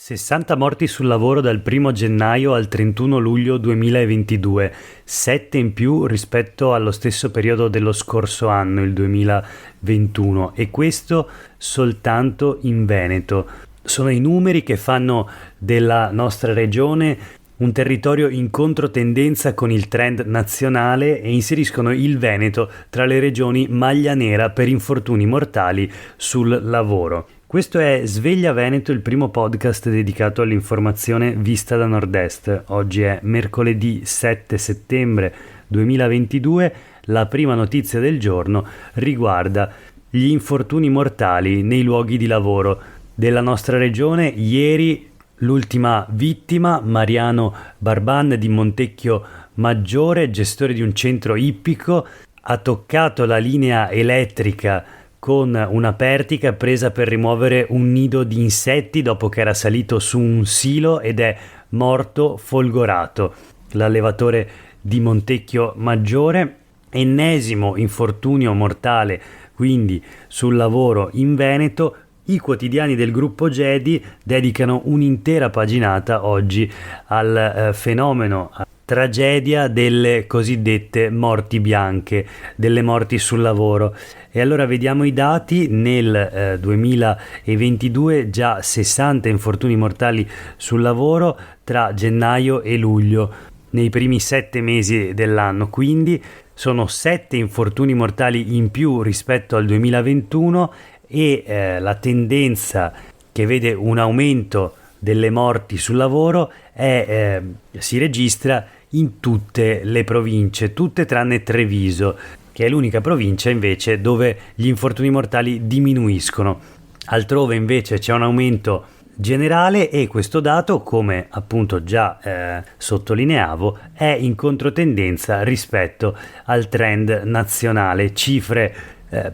60 morti sul lavoro dal 1 gennaio al 31 luglio 2022, 7 in più rispetto allo stesso periodo dello scorso anno, il 2021, e questo soltanto in Veneto. Sono i numeri che fanno della nostra regione un territorio in controtendenza con il trend nazionale e inseriscono il Veneto tra le regioni maglia nera per infortuni mortali sul lavoro. Questo è Sveglia Veneto, il primo podcast dedicato all'informazione vista da Nord-Est. Oggi è mercoledì 7 settembre 2022. La prima notizia del giorno riguarda gli infortuni mortali nei luoghi di lavoro della nostra regione. Ieri l'ultima vittima, Mariano Barban di Montecchio Maggiore, gestore di un centro ippico, ha toccato la linea elettrica con una pertica presa per rimuovere un nido di insetti dopo che era salito su un silo ed è morto folgorato. L'allevatore di Montecchio Maggiore, ennesimo infortunio mortale quindi sul lavoro in Veneto. I quotidiani del gruppo Gedi dedicano un'intera paginata oggi al fenomeno, tragedia delle cosiddette morti bianche, delle morti sul lavoro. E allora vediamo i dati. Nel 2022 già 60 infortuni mortali sul lavoro tra gennaio e luglio, nei primi 7 mesi dell'anno, quindi sono 7 infortuni mortali in più rispetto al 2021 e la tendenza che vede un aumento delle morti sul lavoro si registra in tutte le province, tutte tranne Treviso, che è l'unica provincia invece dove gli infortuni mortali diminuiscono. Altrove invece c'è un aumento generale e questo dato, come appunto già sottolineavo, è in controtendenza rispetto al trend nazionale. Cifre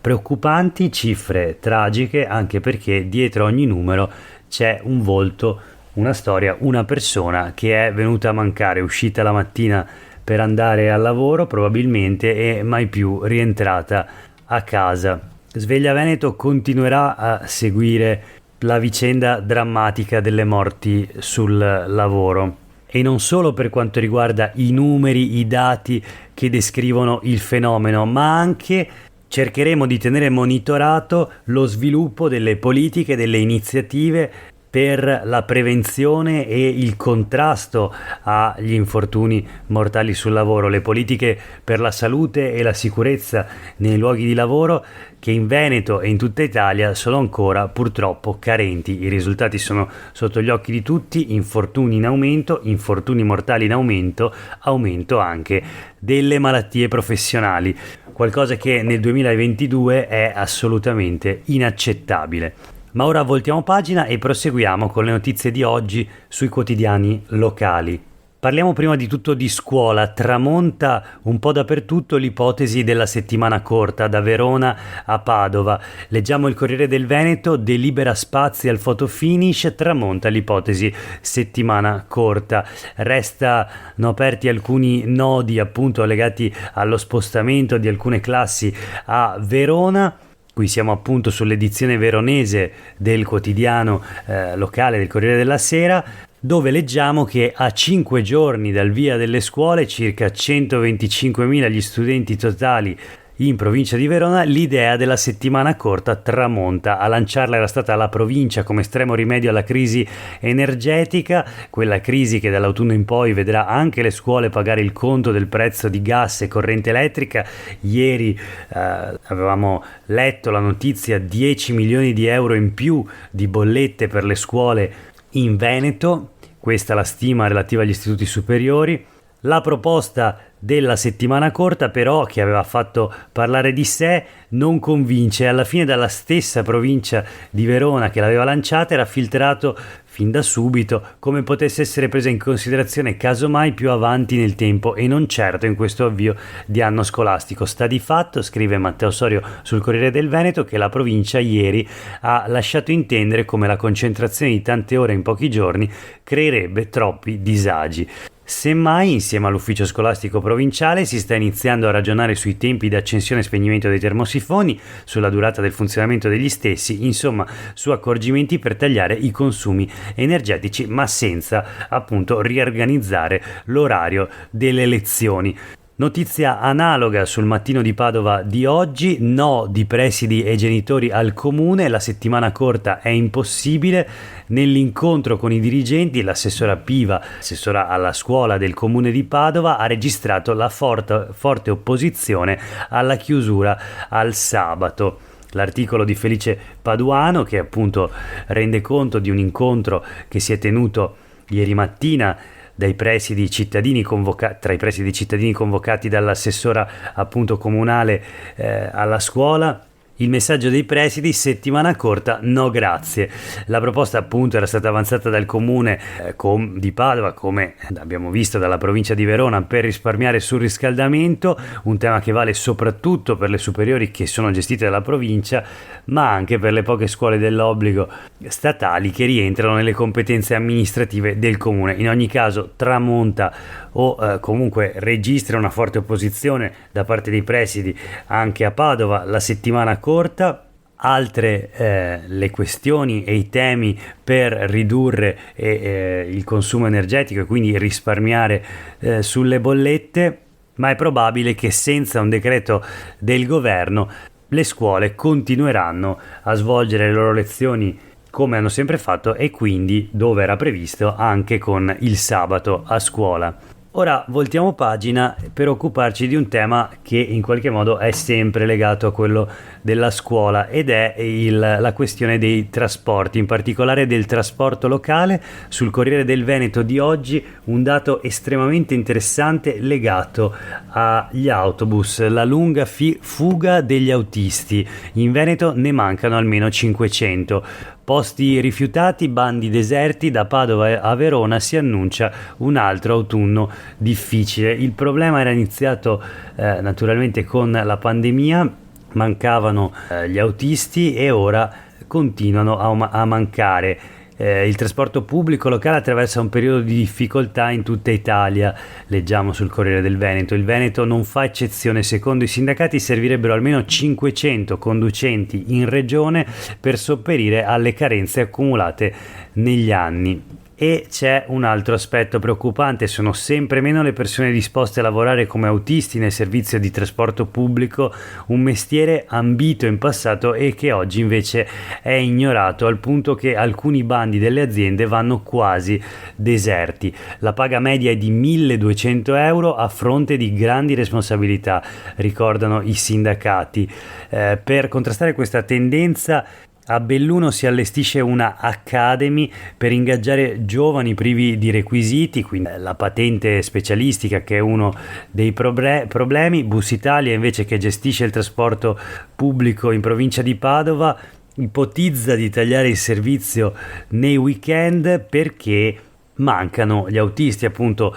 preoccupanti, cifre tragiche, anche perché dietro ogni numero c'è un volto, una storia, una persona che è venuta a mancare, uscita la mattina per andare al lavoro probabilmente e mai più rientrata a casa. Sveglia Veneto continuerà a seguire la vicenda drammatica delle morti sul lavoro, e non solo per quanto riguarda i numeri, i dati che descrivono il fenomeno, ma anche cercheremo di tenere monitorato lo sviluppo delle politiche, delle iniziative per la prevenzione e il contrasto agli infortuni mortali sul lavoro, le politiche per la salute e la sicurezza nei luoghi di lavoro, che in Veneto e in tutta Italia sono ancora purtroppo carenti. I risultati sono sotto gli occhi di tutti: infortuni in aumento, infortuni mortali in aumento, aumento anche delle malattie professionali, qualcosa che nel 2022 è assolutamente inaccettabile. Ma ora voltiamo pagina e proseguiamo con le notizie di oggi sui quotidiani locali. Parliamo prima di tutto di scuola. Tramonta un po' dappertutto l'ipotesi della settimana corta, da Verona a Padova. Leggiamo il Corriere del Veneto: delibera spazi al fotofinish, tramonta l'ipotesi settimana corta. Restano aperti alcuni nodi appunto legati allo spostamento di alcune classi a Verona. Qui siamo appunto sull'edizione veronese del quotidiano locale del Corriere della Sera, dove leggiamo che a 5 giorni dal via delle scuole, circa 125.000 gli studenti totali in provincia di Verona, l'idea della settimana corta tramonta. A lanciarla era stata la provincia come estremo rimedio alla crisi energetica, quella crisi che dall'autunno in poi vedrà anche le scuole pagare il conto del prezzo di gas e corrente elettrica. Ieri avevamo letto la notizia: 10 milioni di euro in più di bollette per le scuole in Veneto, questa è la stima relativa agli istituti superiori. La proposta della settimana corta però, che aveva fatto parlare di sé, non convince. Alla fine dalla stessa provincia di Verona che l'aveva lanciata era filtrato fin da subito come potesse essere presa in considerazione casomai più avanti nel tempo e non certo in questo avvio di anno scolastico. Sta di fatto, scrive Matteo Sorio sul Corriere del Veneto, che la provincia ieri ha lasciato intendere come la concentrazione di tante ore in pochi giorni creerebbe troppi disagi. Semmai, insieme all'ufficio scolastico provinciale, si sta iniziando a ragionare sui tempi di accensione e spegnimento dei termosifoni, sulla durata del funzionamento degli stessi, insomma su accorgimenti per tagliare i consumi energetici, ma senza appunto riorganizzare l'orario delle lezioni. Notizia analoga sul Mattino di Padova di oggi: no di presidi e genitori al comune, la settimana corta è impossibile. Nell'incontro con i dirigenti, l'assessora Piva, assessora alla scuola del comune di Padova, ha registrato la forte opposizione alla chiusura al sabato. L'articolo di Felice Paduano, che appunto rende conto di un incontro che si è tenuto ieri mattina tra i presidi cittadini convocati dall'assessora appunto comunale alla scuola. Il messaggio dei presidi: settimana corta, no grazie. La proposta appunto era stata avanzata dal comune di Padova, come abbiamo visto dalla provincia di Verona, per risparmiare sul riscaldamento, un tema che vale soprattutto per le superiori che sono gestite dalla provincia, ma anche per le poche scuole dell'obbligo statali che rientrano nelle competenze amministrative del comune. In ogni caso tramonta o comunque registra una forte opposizione da parte dei presidi anche a Padova la settimana corta. Altre le questioni e i temi per ridurre il consumo energetico e quindi risparmiare sulle bollette, ma è probabile che senza un decreto del governo le scuole continueranno a svolgere le loro lezioni come hanno sempre fatto, e quindi dove era previsto anche con il sabato a scuola. Ora voltiamo pagina per occuparci di un tema che in qualche modo è sempre legato a quello della scuola, ed è la questione dei trasporti, in particolare del trasporto locale. Sul Corriere del Veneto di oggi un dato estremamente interessante legato agli autobus: la lunga fuga degli autisti. In Veneto ne mancano almeno 500. Posti rifiutati, bandi deserti, da Padova a Verona si annuncia un altro autunno difficile. Il problema era iniziato naturalmente con la pandemia, mancavano gli autisti e ora continuano a mancare. Il trasporto pubblico locale attraversa un periodo di difficoltà in tutta Italia, leggiamo sul Corriere del Veneto. Il Veneto non fa eccezione. Secondo i sindacati servirebbero almeno 500 conducenti in regione per sopperire alle carenze accumulate negli anni. E c'è un altro aspetto preoccupante: sono sempre meno le persone disposte a lavorare come autisti nel servizio di trasporto pubblico, un mestiere ambito in passato e che oggi invece è ignorato, al punto che alcuni bandi delle aziende vanno quasi deserti. La paga media è di 1.200 euro a fronte di grandi responsabilità, ricordano i sindacati. Per contrastare questa tendenza, a Belluno si allestisce una Academy per ingaggiare giovani privi di requisiti, quindi la patente specialistica, che è uno dei problemi. Bus Italia, invece, che gestisce il trasporto pubblico in provincia di Padova, ipotizza di tagliare il servizio nei weekend perché mancano gli autisti. Appunto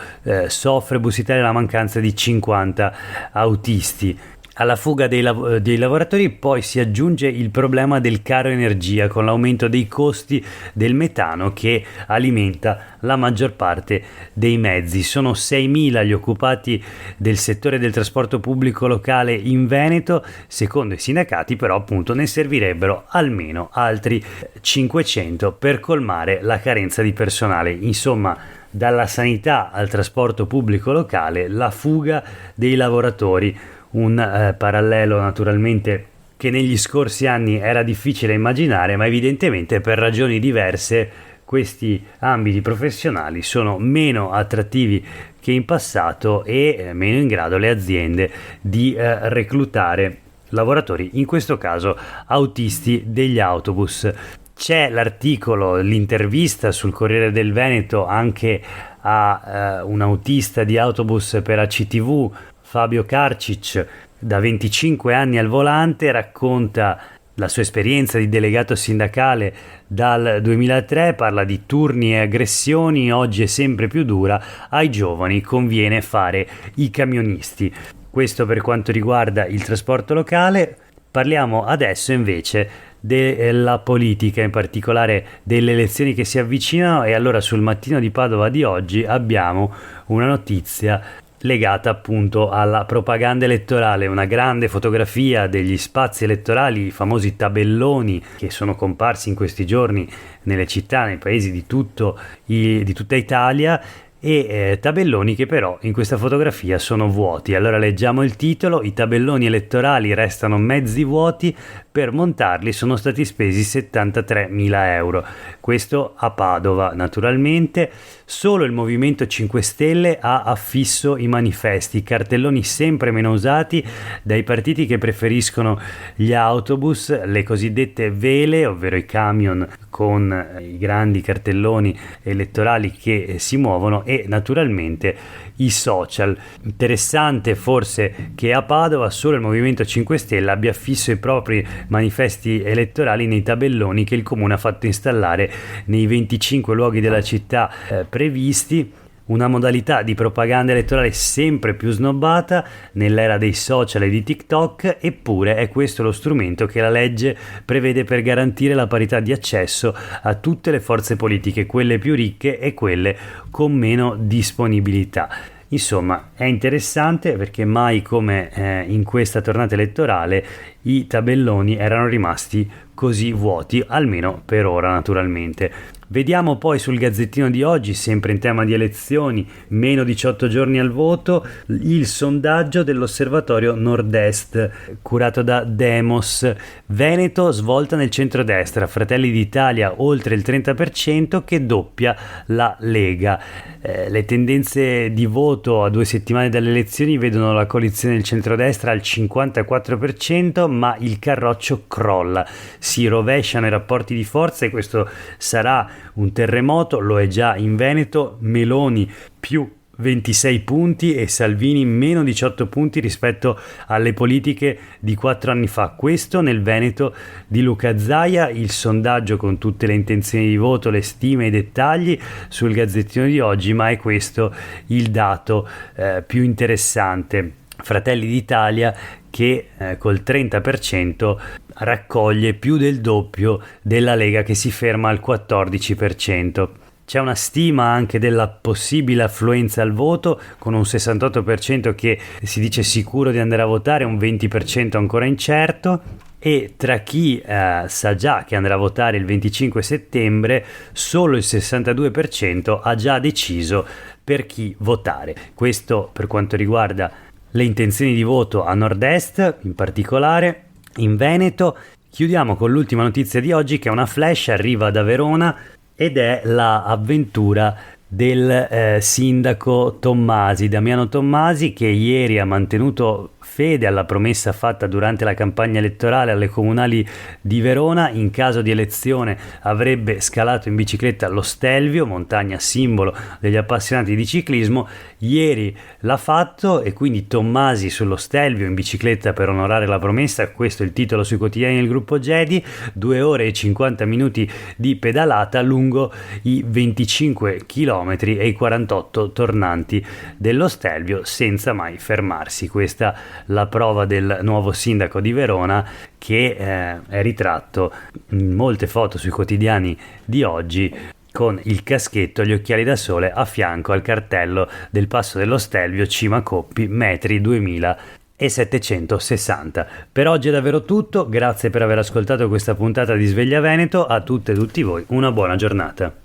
soffre Bus Italia la mancanza di 50 autisti. Alla fuga dei lavoratori poi si aggiunge il problema del caro energia, con l'aumento dei costi del metano che alimenta la maggior parte dei mezzi. Sono 6.000 gli occupati del settore del trasporto pubblico locale in Veneto. Secondo i sindacati però appunto ne servirebbero almeno altri 500 per colmare la carenza di personale. Insomma, dalla sanità al trasporto pubblico locale, la fuga dei lavoratori. Un parallelo naturalmente che negli scorsi anni era difficile immaginare, ma evidentemente per ragioni diverse questi ambiti professionali sono meno attrattivi che in passato e meno in grado le aziende di reclutare lavoratori, in questo caso autisti degli autobus. C'è l'articolo, l'intervista sul Corriere del Veneto anche a un autista di autobus per ACTV, Fabio Karcic, da 25 anni al volante, racconta la sua esperienza di delegato sindacale dal 2003, parla di turni e aggressioni. Oggi è sempre più dura, ai giovani conviene fare i camionisti. Questo per quanto riguarda il trasporto locale. Parliamo adesso invece della politica, in particolare delle elezioni che si avvicinano, e allora sul Mattino di Padova di oggi abbiamo una notizia legata appunto alla propaganda elettorale, una grande fotografia degli spazi elettorali, i famosi tabelloni che sono comparsi in questi giorni nelle città, nei paesi di tutta Italia, e tabelloni che però in questa fotografia sono vuoti. Allora leggiamo il titolo: i tabelloni elettorali restano mezzi vuoti, per montarli sono stati spesi 73.000 euro. Questo a Padova, naturalmente. Solo il Movimento 5 Stelle ha affisso i manifesti, cartelloni sempre meno usati dai partiti che preferiscono gli autobus, le cosiddette vele, ovvero i camion con i grandi cartelloni elettorali che si muovono, e naturalmente i social. Interessante forse che a Padova solo il Movimento 5 Stelle abbia affisso i propri manifesti elettorali nei tabelloni che il comune ha fatto installare nei 25 luoghi della città previsti. Una modalità di propaganda elettorale sempre più snobbata nell'era dei social e di TikTok, eppure è questo lo strumento che la legge prevede per garantire la parità di accesso a tutte le forze politiche, quelle più ricche e quelle con meno disponibilità. Insomma, è interessante perché mai come in questa tornata elettorale i tabelloni erano rimasti così vuoti, almeno per ora naturalmente. Vediamo poi sul Gazzettino di oggi, sempre in tema di elezioni, meno 18 giorni al voto, il sondaggio dell'Osservatorio Nord-Est curato da Demos. Veneto svolta nel centrodestra, Fratelli d'Italia oltre il 30% che doppia la Lega. Le tendenze di voto a 2 settimane dalle elezioni vedono la coalizione del centrodestra al 54%, ma il carroccio crolla, si rovesciano i rapporti di forza e questo sarà un terremoto. Lo è già in Veneto: Meloni più 26 punti e Salvini meno 18 punti rispetto alle politiche di 4 anni fa. Questo nel Veneto di Luca Zaia. Il sondaggio con tutte le intenzioni di voto, le stime e i dettagli sul Gazzettino di oggi, ma è questo il dato più interessante. Fratelli d'Italia che col 30% raccoglie più del doppio della Lega che si ferma al 14%. C'è una stima anche della possibile affluenza al voto, con un 68% che si dice sicuro di andare a votare, un 20% ancora incerto. E tra chi sa già che andrà a votare il 25 settembre, solo il 62% ha già deciso per chi votare. Questo per quanto riguarda le intenzioni di voto a nord-est, in particolare in Veneto. Chiudiamo con l'ultima notizia di oggi, che è una flash, arriva da Verona ed è la avventura del sindaco Tommasi, Damiano Tommasi, che ieri ha mantenuto fede alla promessa fatta durante la campagna elettorale alle comunali di Verona. In caso di elezione avrebbe scalato in bicicletta lo Stelvio, montagna simbolo degli appassionati di ciclismo. Ieri l'ha fatto e quindi Tommasi sullo Stelvio in bicicletta per onorare la promessa. Questo è il titolo sui quotidiani del gruppo Gedi. 2 ore e 50 minuti di pedalata lungo i 25 chilometri e i 48 tornanti dello Stelvio senza mai fermarsi. Questa la prova del nuovo sindaco di Verona, che è ritratto in molte foto sui quotidiani di oggi con il caschetto e gli occhiali da sole a fianco al cartello del Passo dello Stelvio, cima Coppi, metri 2760. Per oggi è davvero tutto, grazie per aver ascoltato questa puntata di Sveglia Veneto. A tutte e tutti voi una buona giornata.